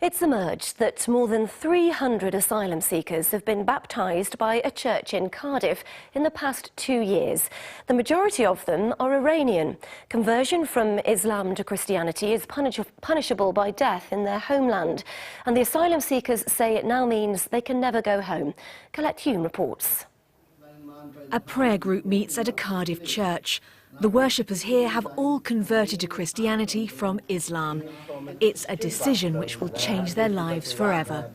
It's emerged that more than 300 asylum seekers have been baptised by a church in Cardiff in the past 2 years. The majority of them are Iranian. Conversion from Islam to Christianity is punishable by death in their homeland, and the asylum seekers say it now means they can never go home. Colette Hume reports. A prayer group meets at a Cardiff church. The worshippers here have all converted to Christianity from Islam. It's a decision which will change their lives forever.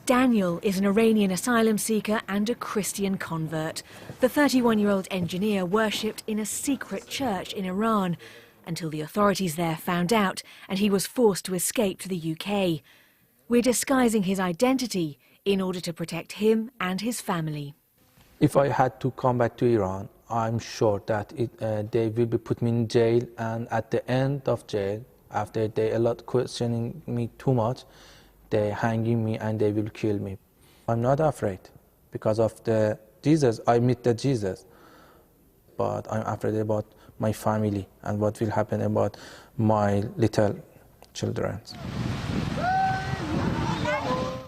Daniel is an Iranian asylum seeker and a Christian convert. The 31-year-old engineer worshipped in a secret church in Iran until the authorities there found out and he was forced to escape to the UK. We're disguising his identity in order to protect him and his family. If I had to come back to Iran, I'm sure that they will be put me in jail, and at the end of jail, after they a lot questioning me too much, they hanging me and they will kill me. I'm not afraid because of the Jesus. I meet the Jesus, but I'm afraid about my family and what will happen about my little children.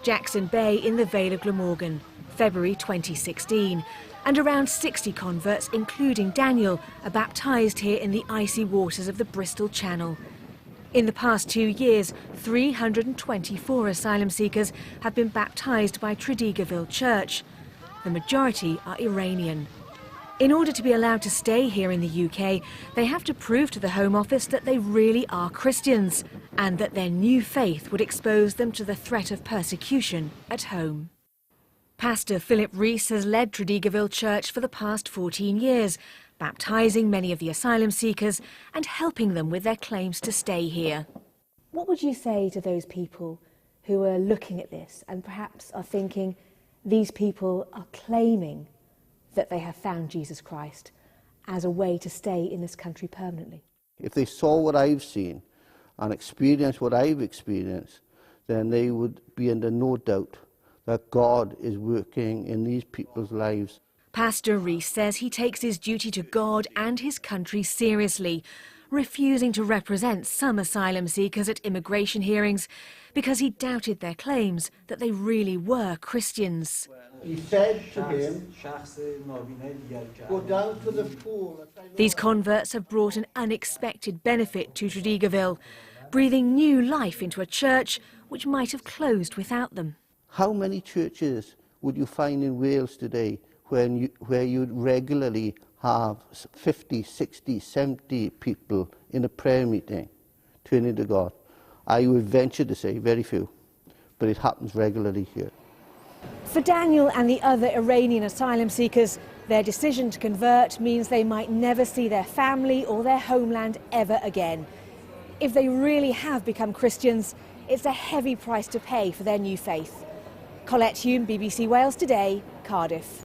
Jackson Bay in the Vale of Glamorgan, February 2016. And around 60 converts, including Daniel, are baptised here in the icy waters of the Bristol Channel. In the past 2 years, 324 asylum seekers have been baptised by Tredegarville Church. The majority are Iranian. In order to be allowed to stay here in the UK, they have to prove to the Home Office that they really are Christians and that their new faith would expose them to the threat of persecution at home. Pastor Philip Rees has led Tredegarville Church for the past 14 years, baptising many of the asylum seekers and helping them with their claims to stay here. What would you say to those people who are looking at this and perhaps are thinking these people are claiming that they have found Jesus Christ as a way to stay in this country permanently? If they saw what I've seen and experienced what I've experienced, then they would be under no doubt that God is working in these people's lives. Pastor Rees says he takes his duty to God and his country seriously, refusing to represent some asylum seekers at immigration hearings because he doubted their claims that they really were Christians. He said to him, go down to the pool. These converts have brought an unexpected benefit to Tredegarville, breathing new life into a church which might have closed without them. How many churches would you find in Wales today where you'd regularly have 50, 60, 70 people in a prayer meeting turning to God? I would venture to say very few, but it happens regularly here. For Daniel and the other Iranian asylum seekers, their decision to convert means they might never see their family or their homeland ever again. If they really have become Christians, it's a heavy price to pay for their new faith. Colette Hume, BBC Wales Today, Cardiff.